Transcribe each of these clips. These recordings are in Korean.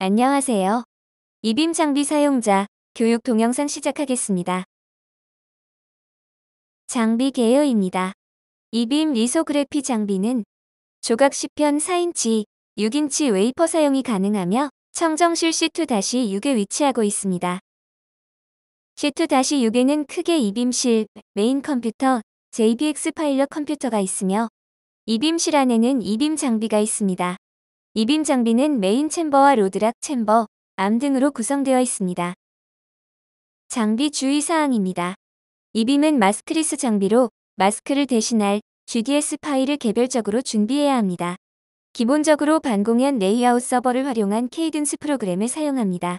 안녕하세요. 이빔 장비 사용자 교육 동영상 시작하겠습니다. 장비 개요입니다. 이빔 리소그래피 장비는 조각 10편 4인치, 6인치 웨이퍼 사용이 가능하며 청정실 C2-6에 위치하고 있습니다. C2-6에는 크게 이빔실, 메인 컴퓨터, JBX 파일럿 컴퓨터가 있으며 이빔실 안에는 이빔 장비가 있습니다. 이빔 장비는 메인 챔버와 로드락 챔버, 암 등으로 구성되어 있습니다. 장비 주의사항입니다. 이빔은 마스크리스 장비로 마스크를 대신할 GDS 파일을 개별적으로 준비해야 합니다. 기본적으로 반공연 레이아웃 서버를 활용한 케이든스 프로그램을 사용합니다.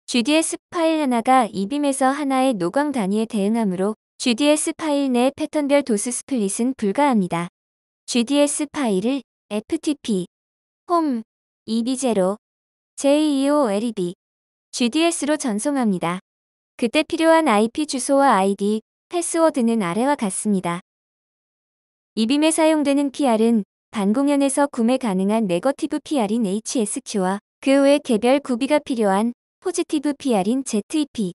GDS 파일 하나가 이빔에서 하나의 노광 단위에 대응하므로 GDS 파일 내 패턴별 도스 스플릿은 불가합니다. GDS 파일을 FTP, 홈, EB0, JEOLEB, GDS로 전송합니다. 그때 필요한 IP 주소와 아이디, 패스워드는 아래와 같습니다. 이빔에 사용되는 PR은 반공연에서 구매 가능한 네거티브 PR인 HSQ와 그 외 개별 구비가 필요한 포지티브 PR인 ZEP,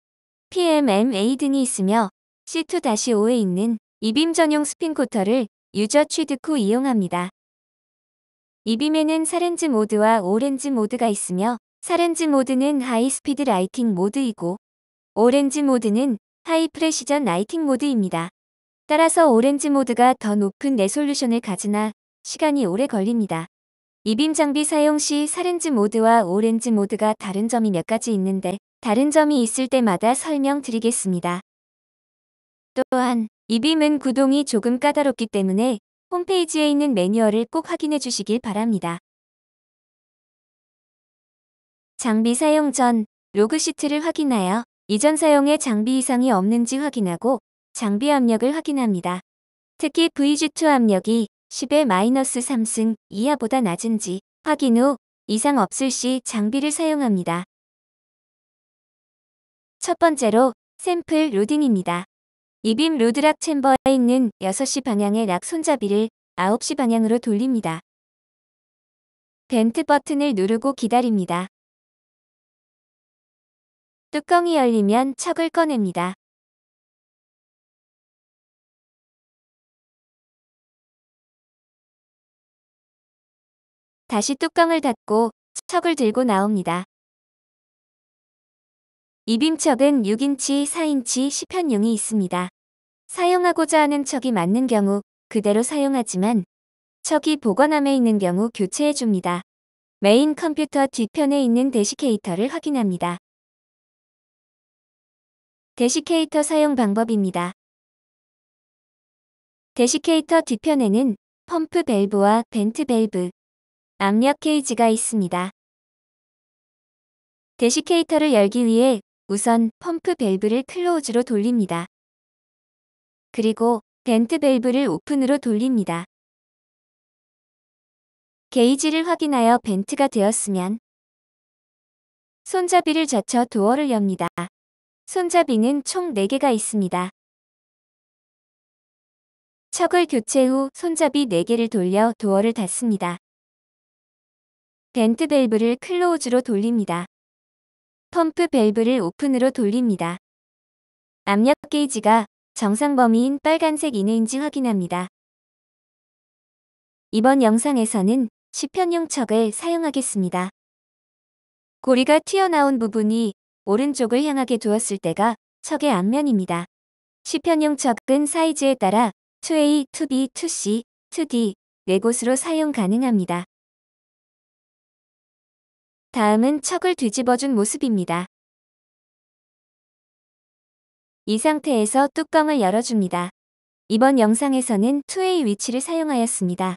PMMA 등이 있으며 C2-5에 있는 이빔 전용 스핀 코터를 유저 취득 후 이용합니다. 이빔에는 사렌즈 모드와 오렌지 모드가 있으며 사렌즈 모드는 하이스피드 라이팅 모드이고 오렌지 모드는 하이 프레시전 라이팅 모드입니다. 따라서 오렌지 모드가 더 높은 레솔루션을 가지나 시간이 오래 걸립니다. 이빔 장비 사용 시 사렌즈 모드와 오렌지 모드가 다른 점이 몇 가지 있는데 다른 점이 있을 때마다 설명드리겠습니다. 또한 이빔은 구동이 조금 까다롭기 때문에 홈페이지에 있는 매뉴얼을 꼭 확인해 주시길 바랍니다. 장비 사용 전 로그 시트를 확인하여 이전 사용에 장비 이상이 없는지 확인하고 장비 압력을 확인합니다. 특히 VG2 압력이 10의 -3승 이하보다 낮은지 확인 후 이상 없을 시 장비를 사용합니다. 첫 번째로 샘플 로딩입니다. 이빔 로드락 챔버에 있는 6시 방향의 락 손잡이를 9시 방향으로 돌립니다. 벤트 버튼을 누르고 기다립니다. 뚜껑이 열리면 척을 꺼냅니다. 다시 뚜껑을 닫고 척을 들고 나옵니다. 이빔 척은 6인치, 4인치, 10편용이 있습니다. 사용하고자 하는 척이 맞는 경우 그대로 사용하지만 척이 보관함에 있는 경우 교체해줍니다. 메인 컴퓨터 뒤편에 있는 데시케이터를 확인합니다. 데시케이터 사용 방법입니다. 데시케이터 뒤편에는 펌프 밸브와 벤트 밸브, 압력 게이지가 있습니다. 데시케이터를 열기 위해 우선 펌프 밸브를 클로즈로 돌립니다. 그리고 벤트 밸브를 오픈으로 돌립니다. 게이지를 확인하여 벤트가 되었으면 손잡이를 젖혀 도어를 엽니다. 손잡이는 총 4개가 있습니다. 척을 교체 후 손잡이 4개를 돌려 도어를 닫습니다. 벤트 밸브를 클로즈로 돌립니다. 펌프 밸브를 오픈으로 돌립니다. 압력 게이지가 정상 범위인 빨간색 이내인지 확인합니다. 이번 영상에서는 10편용 척을 사용하겠습니다. 고리가 튀어나온 부분이 오른쪽을 향하게 두었을 때가 척의 앞면입니다. 10편용 척은 사이즈에 따라 2A, 2B, 2C, 2D 4곳으로 사용 가능합니다. 다음은 척을 뒤집어준 모습입니다. 이 상태에서 뚜껑을 열어줍니다. 이번 영상에서는 2A 위치를 사용하였습니다.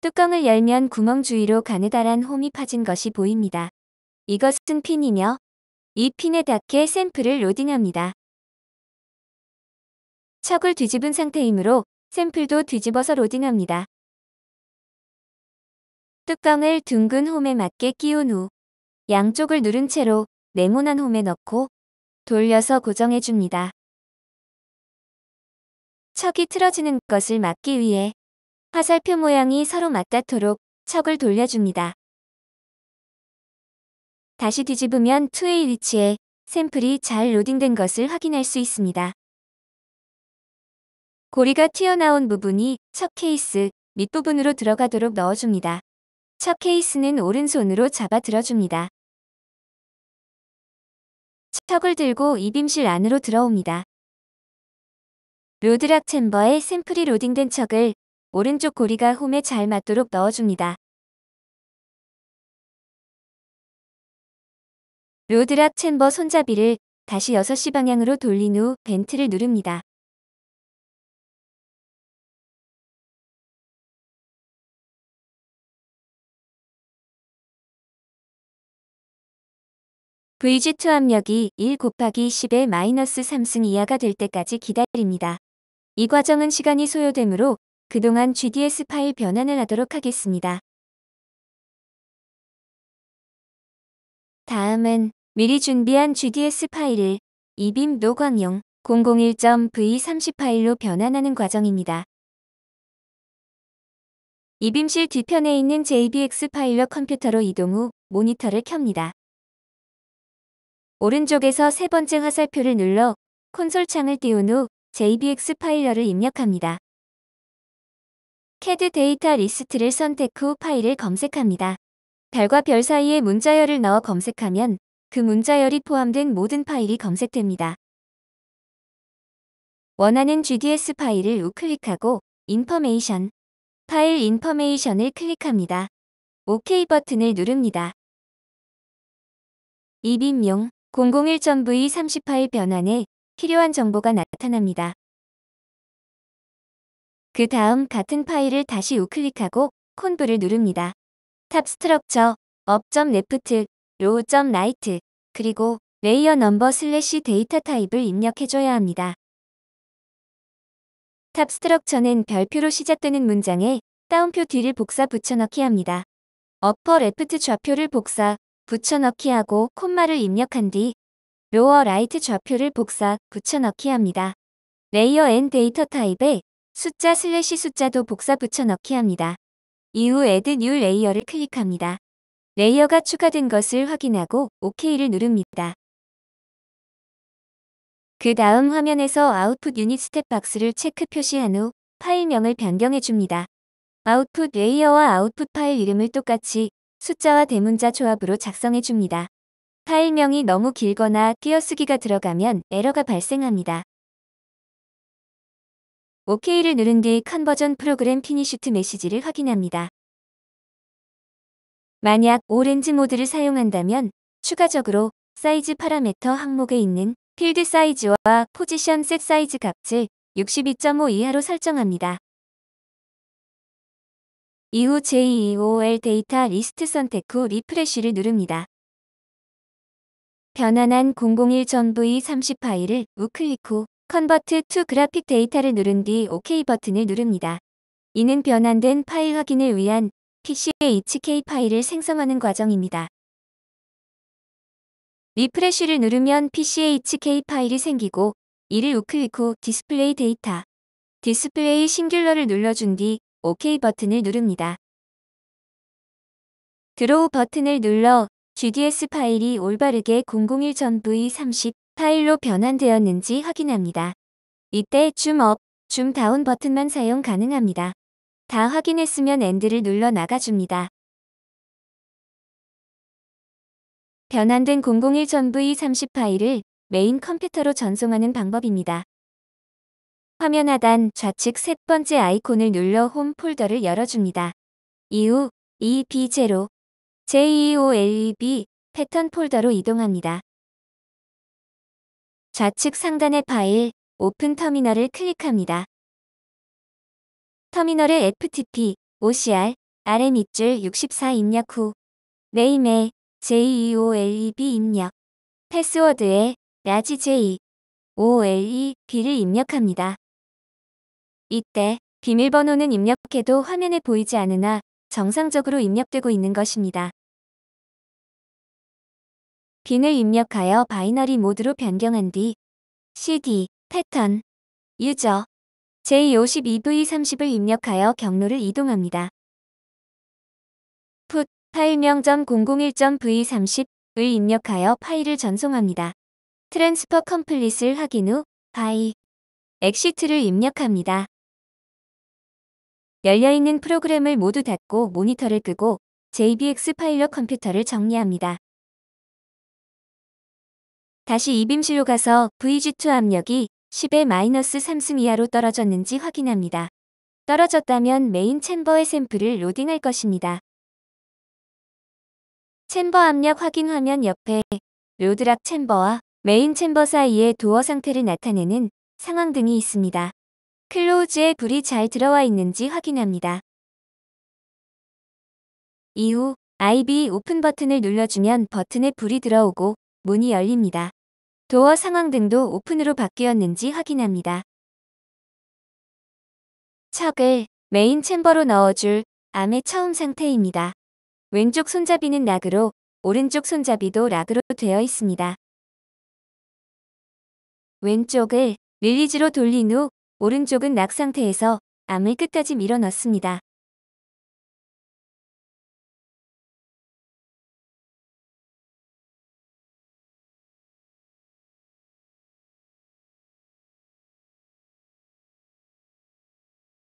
뚜껑을 열면 구멍 주위로 가느다란 홈이 파진 것이 보입니다. 이것은 핀이며 이 핀에 닿게 샘플을 로딩합니다. 척을 뒤집은 상태이므로 샘플도 뒤집어서 로딩합니다. 뚜껑을 둥근 홈에 맞게 끼운 후 양쪽을 누른 채로 네모난 홈에 넣고 돌려서 고정해줍니다. 척이 틀어지는 것을 막기 위해 화살표 모양이 서로 맞닿도록 척을 돌려줍니다. 다시 뒤집으면 2A 위치에 샘플이 잘 로딩된 것을 확인할 수 있습니다. 고리가 튀어나온 부분이 척 케이스 밑부분으로 들어가도록 넣어줍니다. 척 케이스는 오른손으로 잡아 들어줍니다. 척을 들고 이빔실 안으로 들어옵니다. 로드락 챔버에 샘플이 로딩된 척을 오른쪽 고리가 홈에 잘 맞도록 넣어줍니다. 로드락 챔버 손잡이를 다시 6시 방향으로 돌린 후 벤트를 누릅니다. VG2 압력이 1 곱하기 10의 마이너스 3승 이하가 될 때까지 기다립니다. 이 과정은 시간이 소요되므로 그동안 GDS 파일 변환을 하도록 하겠습니다. 다음은 미리 준비한 GDS 파일을 이빔 노광용 001.v30 파일로 변환하는 과정입니다. 이빔실 뒤편에 있는 JBX 파일럿 컴퓨터로 이동 후 모니터를 켭니다. 오른쪽에서 세 번째 화살표를 눌러 콘솔 창을 띄운 후 JBX 파일럿을 입력합니다. CAD 데이터 리스트를 선택 후 파일을 검색합니다. 별과 별 사이에 문자열을 넣어 검색하면 그 문자열이 포함된 모든 파일이 검색됩니다. 원하는 GDS 파일을 우클릭하고 인포메이션, 파일 인포메이션을 클릭합니다. OK 버튼을 누릅니다. 이빔용 001.v30 파일 변환에 필요한 정보가 나타납니다. 그 다음 같은 파일을 다시 우클릭하고 콘브를 누릅니다. 탑 스트럭처, up.left, row.right, 그리고 레이어 넘버 슬래시 데이터 타입을 입력해줘야 합니다. 탑 스트럭처는 별표로 시작되는 문장에 따옴표 뒤를 복사 붙여넣기 합니다. upper left 좌표를 복사, 붙여넣기 하고 콤마를 입력한 뒤 lower right 좌표를 복사, 붙여넣기 합니다. 레이어 앤 데이터 타입에 숫자 슬래시 숫자도 복사 붙여넣기 합니다. 이후 add new layer를 클릭합니다. 레이어가 추가된 것을 확인하고 OK를 누릅니다. 그 다음 화면에서 아웃풋 유닛 스텝 박스를 체크 표시한 후 파일명을 변경해 줍니다. 아웃풋 레이어와 아웃풋 파일 이름을 똑같이 숫자와 대문자 조합으로 작성해 줍니다. 파일명이 너무 길거나 띄어쓰기가 들어가면 에러가 발생합니다. OK를 누른 뒤 컨버전 프로그램 피니쉬드 메시지를 확인합니다. 만약 오렌지 모드를 사용한다면 추가적으로 사이즈 파라메터 항목에 있는 필드 사이즈와 포지션 셋 사이즈 값을 62.5 이하로 설정합니다. 이후 JEOL 데이터 리스트 선택 후 리프레쉬를 누릅니다. 변환한 001.v30 파일을 우클릭 후 컨버트 투 그래픽 데이터를 누른 뒤 OK 버튼을 누릅니다. 이는 변환된 파일 확인을 위한 PCA-HK 파일을 생성하는 과정입니다. 리프레쉬를 누르면 PCA-HK 파일이 생기고 이를 우클릭 후 디스플레이 데이터, 디스플레이 싱귤러를 눌러준 뒤 OK 버튼을 누릅니다. 드로우 버튼을 눌러 GDS 파일이 올바르게 001.v30 파일로 변환되었는지 확인합니다. 이때 줌업, 줌다운 버튼만 사용 가능합니다. 다 확인했으면 엔드를 눌러 나가줍니다. 변환된 001.v30 파일을 메인 컴퓨터로 전송하는 방법입니다. 화면 하단 좌측 세 번째 아이콘을 눌러 홈 폴더를 열어줍니다. 이후 EB0, JEOLEB 패턴 폴더로 이동합니다. 좌측 상단의 파일, 오픈 터미널을 클릭합니다. 터미널에 FTP, OCR, RM 밑줄 64 입력 후 네임에 JEOLEB 입력, 패스워드에 라지 J, OLEB를 입력합니다. 이때 비밀번호는 입력해도 화면에 보이지 않으나 정상적으로 입력되고 있는 것입니다. 빈을 입력하여 바이너리 모드로 변경한 뒤 CD, 패턴, 유저, J52V30을 입력하여 경로를 이동합니다. 파일명 .001.v30을 입력하여 파일을 전송합니다. 트랜스퍼 컴플릿을 확인 후 바이 엑시트를 입력합니다. 열려있는 프로그램을 모두 닫고 모니터를 끄고 JBX 파일럿 컴퓨터를 정리합니다. 다시 이빔실로 가서 VG2 압력이 10의-3승 이하로 떨어졌는지 확인합니다. 떨어졌다면 메인 챔버의 샘플을 로딩할 것입니다. 챔버 압력 확인 화면 옆에 로드락 챔버와 메인 챔버 사이의 도어 상태를 나타내는 상황등이 있습니다. 클로즈에 불이 잘 들어와 있는지 확인합니다. 이후 IB 오픈 버튼을 눌러주면 버튼에 불이 들어오고 문이 열립니다. 도어 상황등도 오픈으로 바뀌었는지 확인합니다. 척을 메인 챔버로 넣어줄 암의 처음 상태입니다. 왼쪽 손잡이는 락으로, 오른쪽 손잡이도 락으로 되어 있습니다. 왼쪽을 릴리즈로 돌린 후 오른쪽은 락 상태에서 암을 끝까지 밀어 넣습니다.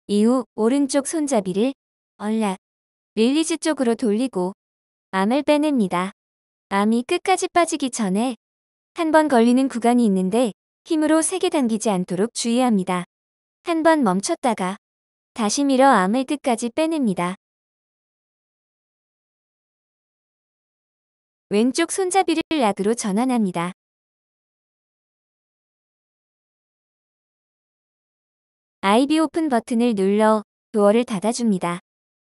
이후 오른쪽 손잡이를 얼락, 릴리즈 쪽으로 돌리고 암을 빼냅니다. 암이 끝까지 빠지기 전에 한 번 걸리는 구간이 있는데 힘으로 세게 당기지 않도록 주의합니다. 한 번 멈췄다가 다시 밀어 암을 끝까지 빼냅니다. 왼쪽 손잡이를 락으로 전환합니다. IB 오픈 버튼을 눌러 도어를 닫아줍니다.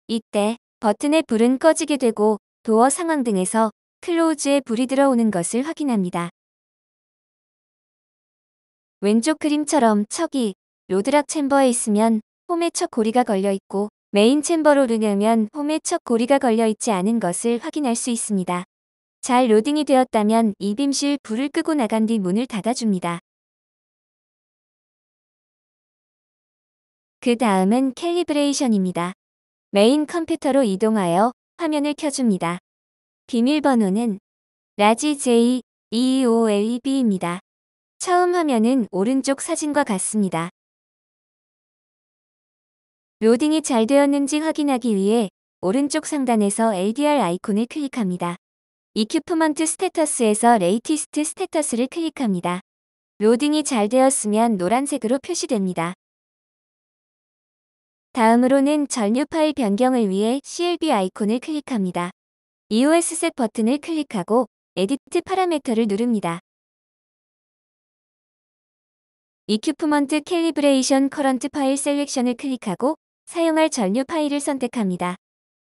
이때 버튼의 불은 꺼지게 되고 도어 상황 등에서 클로즈에 불이 들어오는 것을 확인합니다. 왼쪽 그림처럼 척이 로드락 챔버에 있으면 홈에 척 고리가 걸려 있고 메인 챔버로 누르면 홈에 척 고리가 걸려 있지 않은 것을 확인할 수 있습니다. 잘 로딩이 되었다면 이빔실 불을 끄고 나간 뒤 문을 닫아줍니다. 그 다음은 캘리브레이션입니다. 메인 컴퓨터로 이동하여 화면을 켜줍니다. 비밀번호는 라지 J2EOLEB입니다. 처음 화면은 오른쪽 사진과 같습니다. 로딩이 잘 되었는지 확인하기 위해 오른쪽 상단에서 LDR 아이콘을 클릭합니다. 이큐프먼트 스테터스에서 레이티스트 스테터스를 클릭합니다. 로딩이 잘 되었으면 노란색으로 표시됩니다. 다음으로는 전류 파일 변경을 위해 CLB 아이콘을 클릭합니다. EOS셋 버튼을 클릭하고 에디트 파라메터를 누릅니다. 이큐프먼트 캘리브레이션 커런트 파일 셀렉션을 클릭하고 사용할 전류 파일을 선택합니다.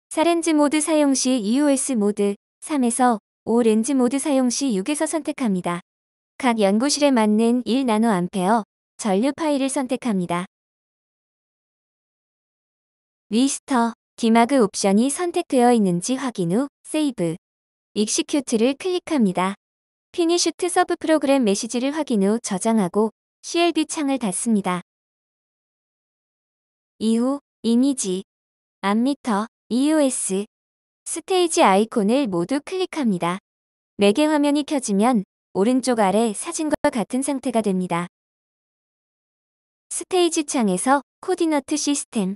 4렌즈 모드 사용 시 EOS 모드 3에서 5렌즈 모드 사용 시 6에서 선택합니다. 각 연구실에 맞는 1나노암페어 전류 파일을 선택합니다. 리스터, 디마그 옵션이 선택되어 있는지 확인 후 세이브, 익시큐트를 클릭합니다. 피니슈트 서브 프로그램 메시지를 확인 후 저장하고 CLB 창을 닫습니다. 이후 이미지, 암미터, EOS, 스테이지 아이콘을 모두 클릭합니다. 4개 화면이 켜지면 오른쪽 아래 사진과 같은 상태가 됩니다. 스테이지 창에서 코디너트 시스템,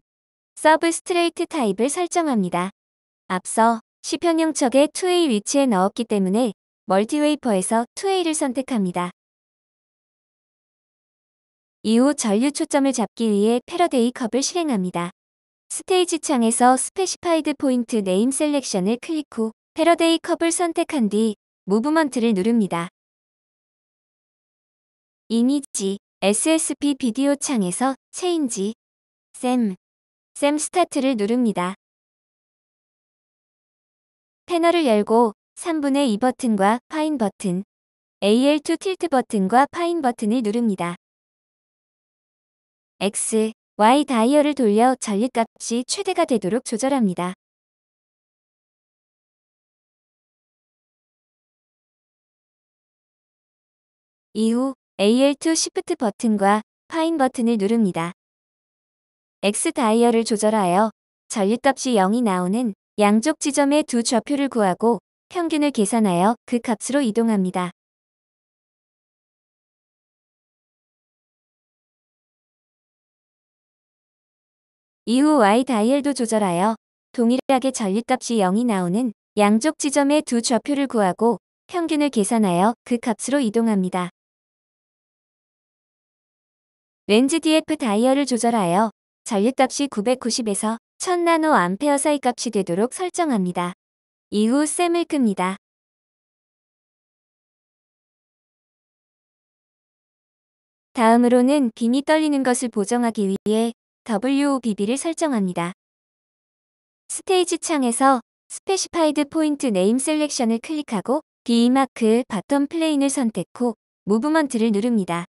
서브스트레이트 타입을 설정합니다. 앞서 시편형 척에 2A 위치에 넣었기 때문에 멀티웨이퍼에서 2A를 선택합니다. 이후 전류 초점을 잡기 위해 패러데이 컵을 실행합니다. 스테이지 창에서 스페시파이드 포인트 네임 셀렉션을 클릭 후 패러데이 컵을 선택한 뒤 무브먼트를 누릅니다. 이미지, SSP 비디오 창에서 체인지, 샘 스타트를 누릅니다. 패널을 열고 3분의 2 버튼과 파인 버튼, AL2 틸트 버튼과 파인 버튼을 누릅니다. X, Y 다이얼을 돌려 전류값이 최대가 되도록 조절합니다. 이후 AL2 시프트 버튼과 파인 버튼을 누릅니다. X 다이얼을 조절하여 전류값이 0이 나오는 양쪽 지점의 두 좌표를 구하고 평균을 계산하여 그 값으로 이동합니다. 이후 Y 다이얼도 조절하여 동일하게 전립값이 0이 나오는 양쪽 지점의 두 좌표를 구하고 평균을 계산하여 그 값으로 이동합니다. 렌즈 DF 다이얼을 조절하여 전립값이 990에서 1000나노암페어 사이 값이 되도록 설정합니다. 이후 셈을 끕니다. 다음으로는 빔이 떨리는 것을 보정하기 위해 WOBB를 설정합니다. 스테이지 창에서 스페시파이드 포인트 네임 셀렉션을 클릭하고 D마크 바텀 플레인을 선택 후 무브먼트를 누릅니다.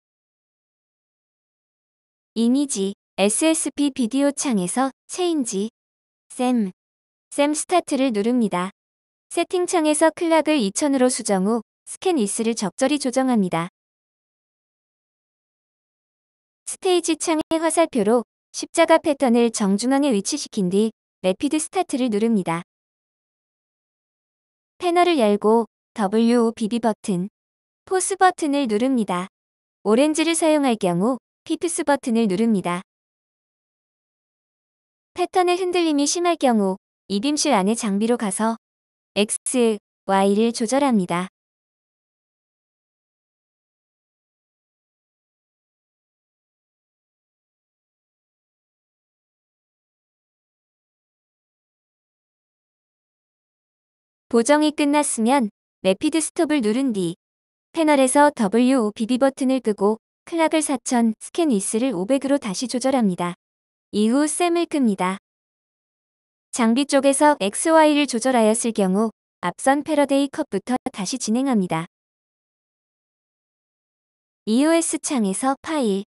이미지 SSP 비디오 창에서 체인지 셈 스타트를 누릅니다. 세팅 창에서 클락을 2000으로 수정 후 스캔 위스를 적절히 조정합니다. 스테이지 창의 화살표로 십자가 패턴을 정중앙에 위치시킨 뒤 래피드 스타트를 누릅니다. 패널을 열고 WOBB 버튼, 포스 버튼을 누릅니다. 오렌지를 사용할 경우 피프스 버튼을 누릅니다. 패턴의 흔들림이 심할 경우 이빔실 안의 장비로 가서 X, Y를 조절합니다. 보정이 끝났으면 래피드 스톱을 누른 뒤 패널에서 WOBB 버튼을 끄고 클락을 4000, 스캔 위스를 500으로 다시 조절합니다. 이후 셈을 끕니다. 장비 쪽에서 XY를 조절하였을 경우 앞선 패러데이 컷부터 다시 진행합니다. EOS 창에서 파일,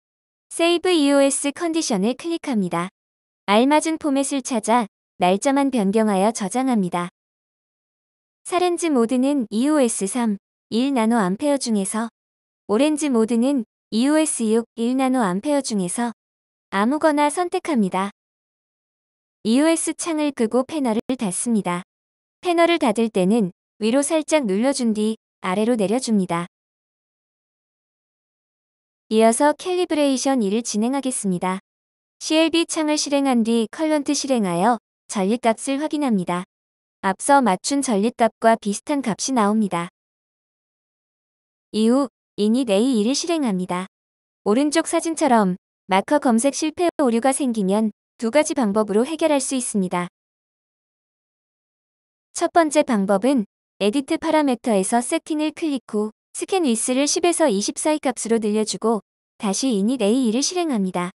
세이브 EOS 컨디션을 클릭합니다. 알맞은 포맷을 찾아 날짜만 변경하여 저장합니다. 사렌즈 모드는 EOS 3, 1나노암페어 중에서 오렌지 모드는 EOS 6, 1나노암페어 중에서 아무거나 선택합니다. EOS 창을 끄고 패널을 닫습니다. 패널을 닫을 때는 위로 살짝 눌러준 뒤 아래로 내려줍니다. 이어서 캘리브레이션 2를 진행하겠습니다. CLB 창을 실행한 뒤 컬런트 실행하여 전립값을 확인합니다. 앞서 맞춘 전립값과 비슷한 값이 나옵니다. 이후 init A2를 실행합니다. 오른쪽 사진처럼 마커 검색 실패 오류가 생기면 두 가지 방법으로 해결할 수 있습니다. 첫 번째 방법은 에디트 파라메터에서 세팅을 클릭 후 스캔 위스를 10에서 20 사이 값으로 늘려주고 다시 init A2를 실행합니다.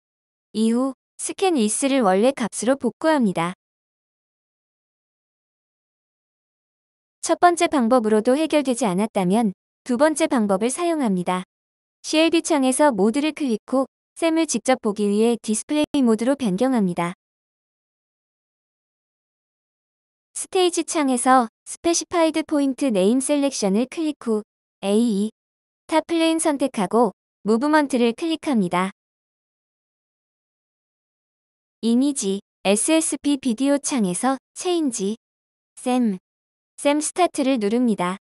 이후 스캔 위스를 원래 값으로 복구합니다. 첫 번째 방법으로도 해결되지 않았다면 두 번째 방법을 사용합니다. CLB 창에서 모드를 클릭 후 셈을 직접 보기 위해 디스플레이 모드로 변경합니다. 스테이지 창에서 스페시파이드 포인트 네임 셀렉션을 클릭 후 A2, 탑 플레인 선택하고 무브먼트를 클릭합니다. 이미지 SSP 비디오 창에서 체인지 셈 스타트를 누릅니다.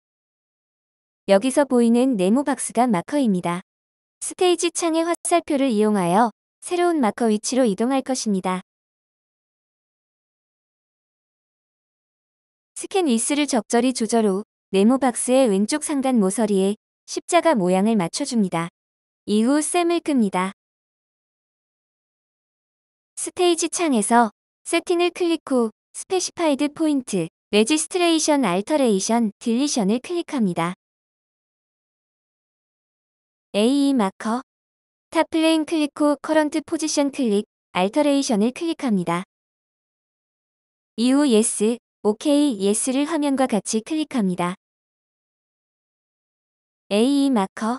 여기서 보이는 네모 박스가 마커입니다. 스테이지 창의 화살표를 이용하여 새로운 마커 위치로 이동할 것입니다. 스캔 위스를 적절히 조절 후 네모 박스의 왼쪽 상단 모서리에 십자가 모양을 맞춰줍니다. 이후 셈을 끕니다. 스테이지 창에서 세팅을 클릭 후 스페시파이드 포인트, 레지스트레이션 알터레이션, 딜리션을 클릭합니다. A2 마커, 탑 플레인 클릭 후 커런트 포지션 클릭, 알터레이션을 클릭합니다. 이후 Yes, OK, Yes를 화면과 같이 클릭합니다. A2 마커,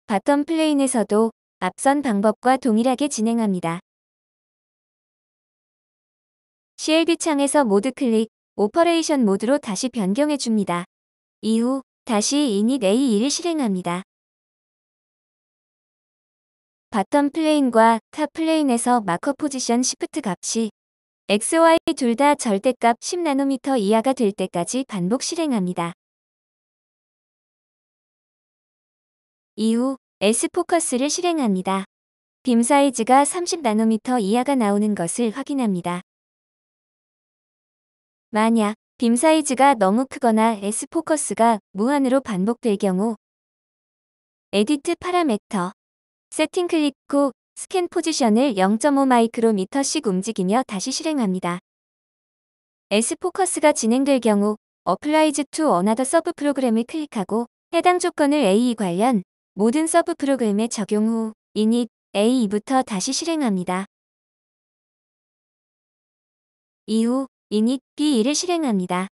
바텀 플레인에서도 앞선 방법과 동일하게 진행합니다. CLB 창에서 모드 클릭, 오퍼레이션 모드로 다시 변경해 줍니다. 이후 다시 init A2를 실행합니다. 바텀 플레인과 탑 플레인에서 마커 포지션 시프트 값이 XY 둘 다 절대값 10나노미터 이하가 될 때까지 반복 실행합니다. 이후 S포커스를 실행합니다. 빔 사이즈가 30나노미터 이하가 나오는 것을 확인합니다. 만약 빔 사이즈가 너무 크거나 S포커스가 무한으로 반복될 경우 에디트 파라메터 세팅 클릭 후 스캔 포지션을 0.5 마이크로미터씩 움직이며 다시 실행합니다. S포커스가 진행될 경우 Applies to another 서브 프로그램을 클릭하고 해당 조건을 AE 관련 모든 서브 프로그램에 적용 후 init AE부터 다시 실행합니다. 이후 init B2를 실행합니다.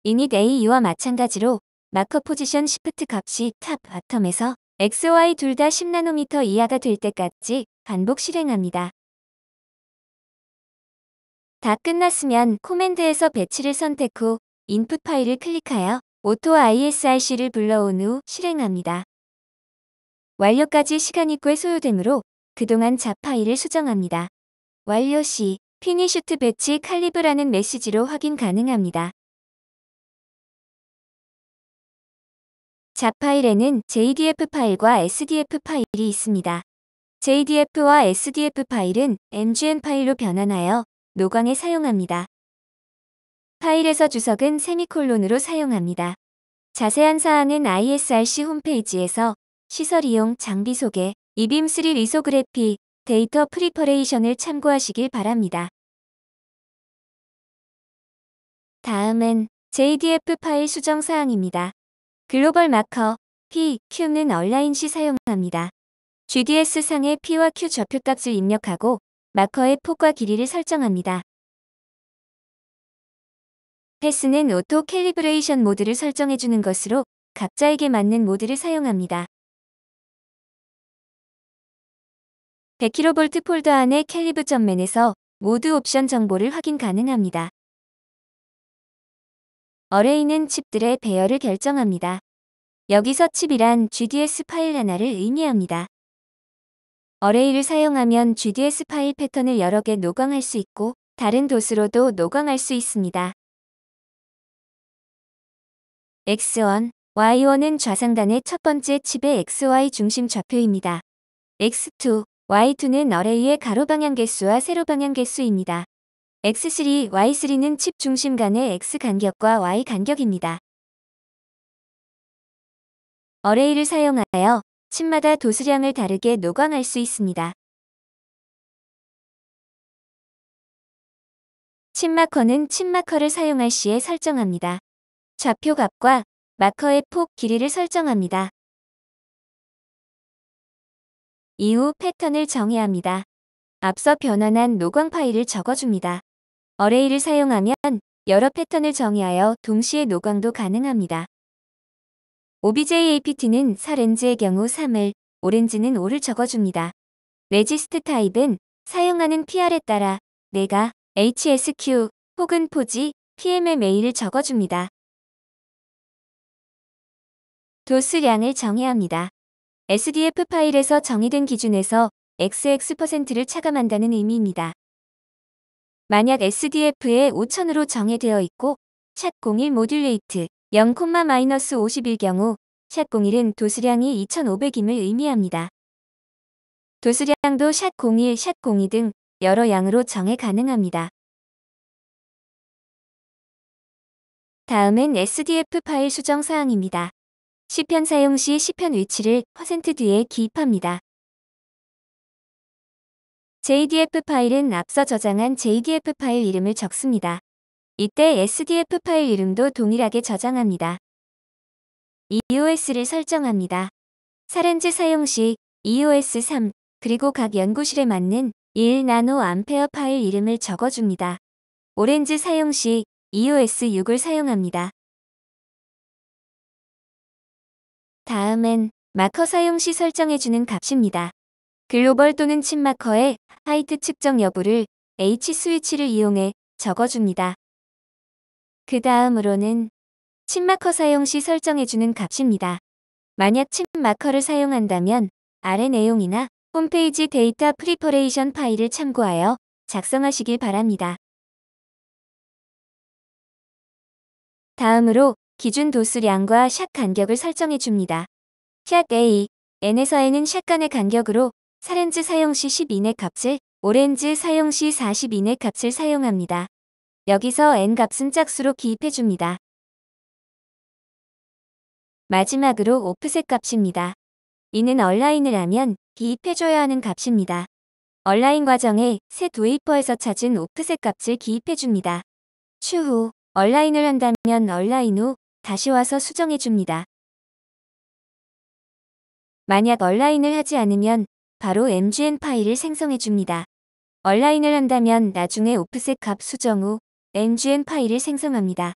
init AE와 마찬가지로 마커 포지션 시프트 값이 탑 바텀에서 XY 둘 다 10나노미터 이하가 될 때까지 반복 실행합니다. 다 끝났으면 코맨드에서 배치를 선택 후 인풋 파일을 클릭하여 오토 ISRC를 불러온 후 실행합니다. 완료까지 시간이 꽤 소요되므로 그동안 잡 파일을 수정합니다. 완료 시 피니슈트 배치 칼리브라는 메시지로 확인 가능합니다. 잡 파일에는 JDF 파일과 SDF 파일이 있습니다. JDF와 SDF 파일은 MGN 파일로 변환하여 노광에 사용합니다. 파일에서 주석은 세미콜론으로 사용합니다. 자세한 사항은 ISRC 홈페이지에서 시설 이용, 장비 소개, 이빔3 리소그래피, 데이터 프리퍼레이션을 참고하시길 바랍니다. 다음은 JDF 파일 수정 사항입니다. 글로벌 마커 P, Q는 얼라인 시 사용합니다. GDS 상의 P와 Q 좌표값을 입력하고 마커의 폭과 길이를 설정합니다. 패스는 오토 캘리브레이션 모드를 설정해주는 것으로 각자에게 맞는 모드를 사용합니다. 100kV 폴더 안의 캘리브 전면에서 모드 옵션 정보를 확인 가능합니다. 어레이는 칩들의 배열을 결정합니다. 여기서 칩이란 GDS 파일 하나를 의미합니다. 어레이를 사용하면 GDS 파일 패턴을 여러 개 노광할 수 있고 다른 도수로도 노광할 수 있습니다. X1, Y1은 좌상단의 첫 번째 칩의 XY 중심 좌표입니다. X2, Y2는 어레이의 가로 방향 개수와 세로 방향 개수입니다. X3, Y3는 칩 중심 간의 X 간격과 Y 간격입니다. 어레이를 사용하여 칩마다 도수량을 다르게 노광할 수 있습니다. 칩 마커는 칩 마커를 사용할 시에 설정합니다. 좌표 값과 마커의 폭, 길이를 설정합니다. 이후 패턴을 정의합니다. 앞서 변환한 노광 파일을 적어줍니다. 어레이를 사용하면 여러 패턴을 정의하여 동시에 노광도 가능합니다. OBJ-APT는 서렌즈의 경우 3을, 오렌지는 5를 적어줍니다. 레지스트 타입은 사용하는 PR에 따라 내가 HSQ 혹은 포지, PMMA를 적어줍니다. 도수량을 정의합니다. SDF 파일에서 정의된 기준에서 XX%를 차감한다는 의미입니다. 만약 SDF에 5000으로 정의되어 있고 샷01 모듈레이트 0,-50일 경우 샷01은 도수량이 2500임을 의미합니다. 도수량도 샷01, 샷02 등 여러 양으로 정해 가능합니다. 다음은 SDF 파일 수정 사항입니다. 시편 사용 시 시편 위치를 %뒤에 기입합니다. JDF 파일은 앞서 저장한 JDF 파일 이름을 적습니다. 이때 SDF 파일 이름도 동일하게 저장합니다. EOS를 설정합니다. 사렌즈 사용 시 EOS 3 그리고 각 연구실에 맞는 1나노 파일 이름을 적어줍니다. 오렌지 사용 시 EOS 6을 사용합니다. 다음은 마커 사용 시 설정해주는 값입니다. 글로벌 또는 칩 마커의 하이트 측정 여부를 H 스위치를 이용해 적어줍니다. 그 다음으로는 칩 마커 사용 시 설정해주는 값입니다. 만약 칩 마커를 사용한다면 아래 내용이나 홈페이지 데이터 프리퍼레이션 파일을 참고하여 작성하시길 바랍니다. 다음으로 기준 도수량과 샷 간격을 설정해 줍니다. 샷 A, N에서에는 샷간의 간격으로 사렌즈 사용 시 10 이내 값을, 오렌즈 사용 시 40 이내 값을 사용합니다. 여기서 N 값은 짝수로 기입해 줍니다. 마지막으로 오프셋 값입니다. 이는 얼라인을 하면 기입해줘야 하는 값입니다. 얼라인 과정에 셋 웨이퍼에서 찾은 오프셋 값을 기입해줍니다. 추후 얼라인을 한다면 얼라인 후 다시 와서 수정해줍니다. 만약 얼라인을 하지 않으면 바로 MGN 파일을 생성해줍니다. 얼라인을 한다면 나중에 오프셋 값 수정 후 MGN 파일을 생성합니다.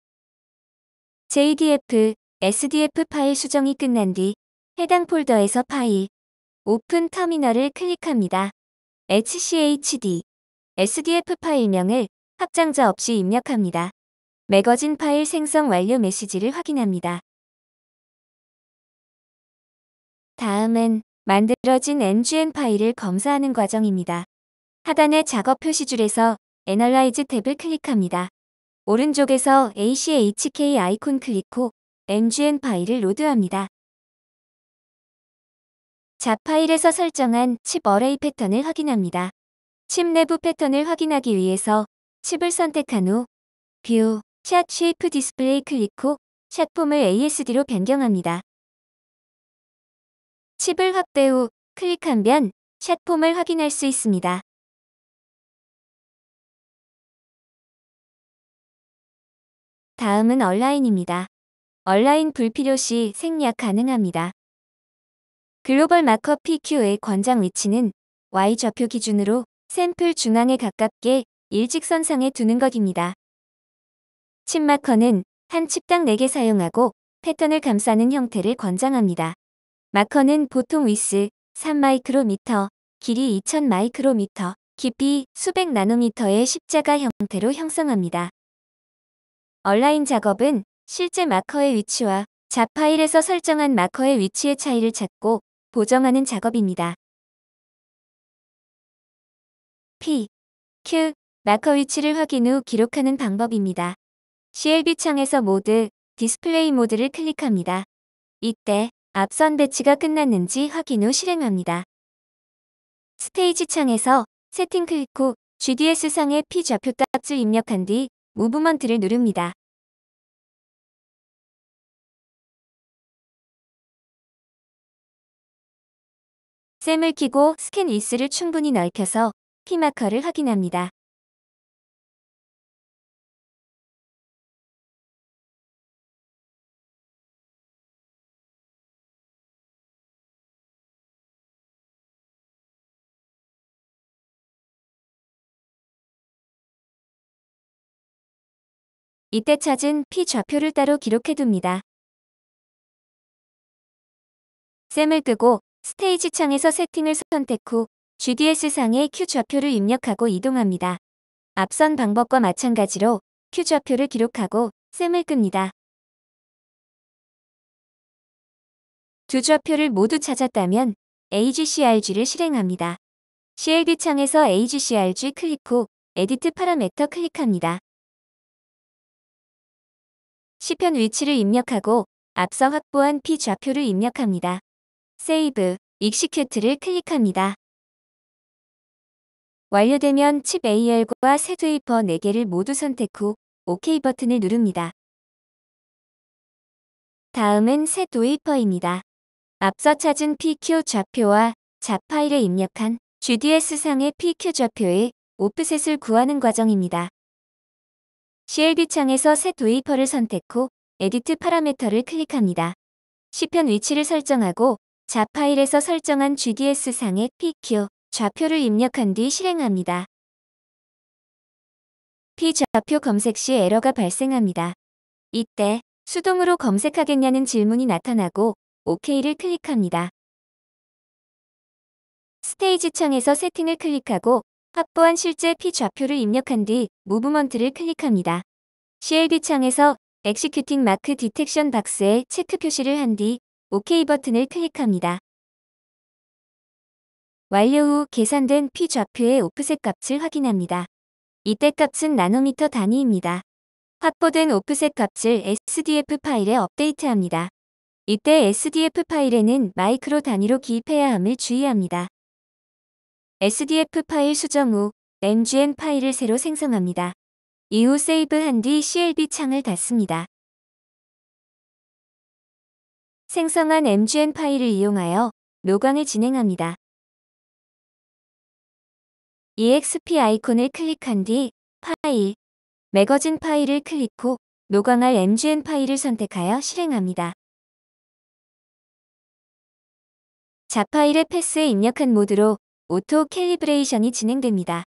JDF, SDF 파일 수정이 끝난 뒤 해당 폴더에서 파일, 오픈 터미널을 클릭합니다. HCHD, SDF 파일명을 확장자 없이 입력합니다. 매거진 파일 생성 완료 메시지를 확인합니다. 다음은 만들어진 MGN 파일을 검사하는 과정입니다. 하단의 작업 표시줄에서 Analyze 탭을 클릭합니다. 오른쪽에서 ACHK 아이콘 클릭 후 MGN 파일을 로드합니다. 잡 파일에서 설정한 칩 어레이 패턴을 확인합니다. 칩 내부 패턴을 확인하기 위해서 칩을 선택한 후 뷰, 샷 쉐이프 디스플레이 클릭 후 샷폼을 ASD로 변경합니다. 칩을 확대 후 클릭하면 샷폼을 확인할 수 있습니다. 다음은 얼라인입니다. 얼라인 불필요 시 생략 가능합니다. 글로벌 마커 PQ의 권장 위치는 Y 좌표 기준으로 샘플 중앙에 가깝게 일직선상에 두는 것입니다. 칩 마커는 한 칩당 4개 사용하고 패턴을 감싸는 형태를 권장합니다. 마커는 보통 위스 3 마이크로미터, 길이 2000 마이크로미터, 깊이 수백 나노미터의 십자가 형태로 형성합니다. 얼라인 작업은 실제 마커의 위치와 잡 파일에서 설정한 마커의 위치의 차이를 찾고 보정하는 작업입니다. P, Q, 마커 위치를 확인 후 기록하는 방법입니다. CLB 창에서 모드, 디스플레이 모드를 클릭합니다. 이때 앞선 배치가 끝났는지 확인 후 실행합니다. 스테이지 창에서 세팅 클릭 후 GDS 상의 P 좌표 값을 입력한 뒤 무브먼트를 누릅니다. 셈을 키고 스캔 위스를 충분히 넓혀서 P 마커를 확인합니다. 이때 찾은 P 좌표를 따로 기록해둡니다. 셈을 끄고 스테이지 창에서 세팅을 선택 후 GDS 상의 Q 좌표를 입력하고 이동합니다. 앞선 방법과 마찬가지로 Q 좌표를 기록하고 셈을 끕니다. 두 좌표를 모두 찾았다면 AGCRG를 실행합니다. CLB 창에서 AGCRG 클릭 후 에디트 파라메터 클릭합니다. 시편 위치를 입력하고 앞서 확보한 P 좌표를 입력합니다. 세이브, 익시큐트를 클릭합니다. 완료되면 칩 AL과 셋 웨이퍼 4개를 모두 선택 후 OK 버튼을 누릅니다. 다음은 셋 웨이퍼입니다. 앞서 찾은 PQ 좌표와 잡 파일에 입력한 GDS 상의 PQ 좌표의 오프셋을 구하는 과정입니다. CLB 창에서 셋 웨이퍼를 선택 후 에디트 파라메터를 클릭합니다. 시편 위치를 설정하고 잡 파일에서 설정한 GDS 상의 PQ 좌표를 입력한 뒤 실행합니다. P 좌표 검색 시 에러가 발생합니다. 이때 수동으로 검색하겠냐는 질문이 나타나고 OK를 클릭합니다. 스테이지 창에서 세팅을 클릭하고 확보한 실제 P 좌표를 입력한 뒤 무브먼트를 클릭합니다. CLB 창에서 Executing Mark Detection 박스에 체크 표시를 한 뒤 OK 버튼을 클릭합니다. 완료 후 계산된 P 좌표의 오프셋 값을 확인합니다. 이때 값은 나노미터 단위입니다. 확보된 오프셋 값을 SDF 파일에 업데이트합니다. 이때 SDF 파일에는 마이크로 단위로 기입해야 함을 주의합니다. SDF 파일 수정 후 MGN 파일을 새로 생성합니다. 이후 세이브한 뒤 CLB 창을 닫습니다. 생성한 MGN 파일을 이용하여 노광을 진행합니다. EXP 아이콘을 클릭한 뒤 파일, 매거진 파일을 클릭 후 노광할 MGN 파일을 선택하여 실행합니다. 자파일의 패스에 입력한 모드로 오토 캘리브레이션이 진행됩니다.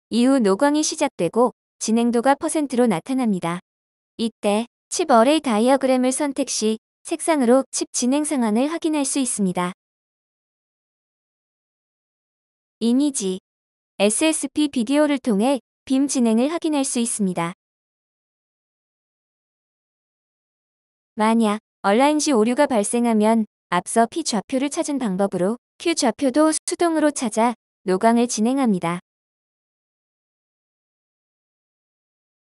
이후 노광이 시작되고 진행도가 %로 나타납니다. 이때 칩 어레이 다이어그램을 선택 시 색상으로 칩 진행 상황을 확인할 수 있습니다. 이미지, SSP 비디오를 통해 빔 진행을 확인할 수 있습니다. 만약 얼라인 시 오류가 발생하면 앞서 P 좌표를 찾은 방법으로 Q 좌표도 수동으로 찾아 노광을 진행합니다.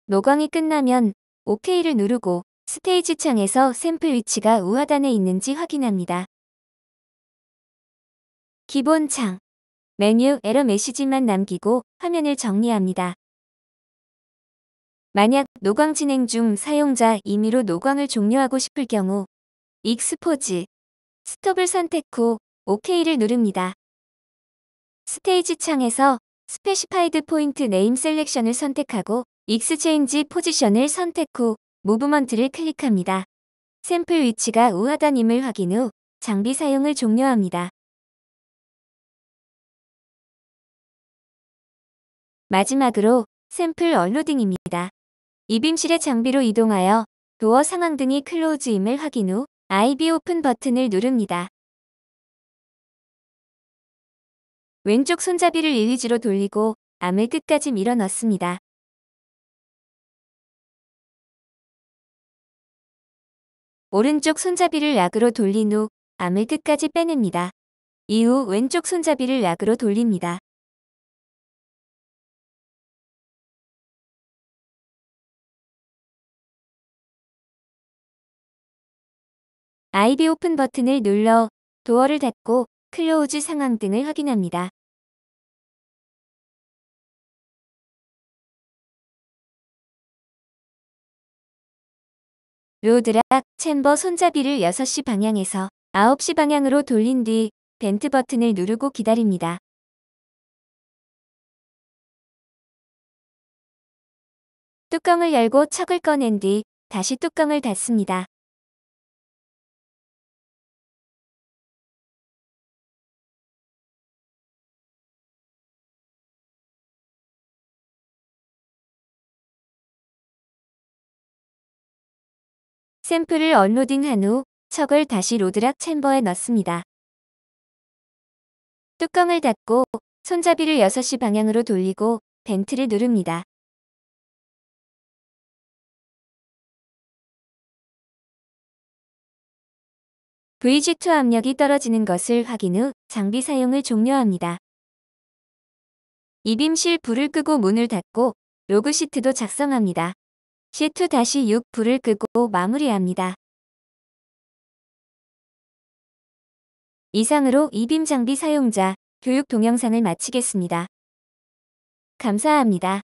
노광이 끝나면 OK를 누르고 스테이지 창에서 샘플 위치가 우하단에 있는지 확인합니다. 기본 창, 메뉴 에러 메시지만 남기고 화면을 정리합니다. 만약 노광 진행 중 사용자 임의로 노광을 종료하고 싶을 경우 익스포즈, 스톱을 선택 후 OK를 누릅니다. 스테이지 창에서 스페시파이드 포인트 네임 셀렉션을 선택하고 익스체인지 포지션을 선택 후 무브먼트를 클릭합니다. 샘플 위치가 우하단임을 확인 후 장비 사용을 종료합니다. 마지막으로 샘플 언로딩입니다. 이빔실의 장비로 이동하여 도어 상황 등이 클로즈임을 확인 후 IB 오픈 버튼을 누릅니다. 왼쪽 손잡이를 릴리즈로 돌리고 암을 끝까지 밀어 넣습니다. 오른쪽 손잡이를 락으로 돌린 후 암을 끝까지 빼냅니다. 이후 왼쪽 손잡이를 락으로 돌립니다. IB 오픈 버튼을 눌러 도어를 닫고 클로우즈 상황 등을 확인합니다. 로드락 챔버 손잡이를 6시 방향에서 9시 방향으로 돌린 뒤 벤트 버튼을 누르고 기다립니다. 뚜껑을 열고 척을 꺼낸 뒤 다시 뚜껑을 닫습니다. 샘플을 언로딩한 후 척을 다시 로드락 챔버에 넣습니다. 뚜껑을 닫고 손잡이를 6시 방향으로 돌리고 벤트를 누릅니다. VG2 압력이 떨어지는 것을 확인 후 장비 사용을 종료합니다. 이빔실 불을 끄고 문을 닫고 로그 시트도 작성합니다. C2-6 불을 끄고 마무리합니다. 이상으로 이빔 장비 사용자 교육 동영상을 마치겠습니다. 감사합니다.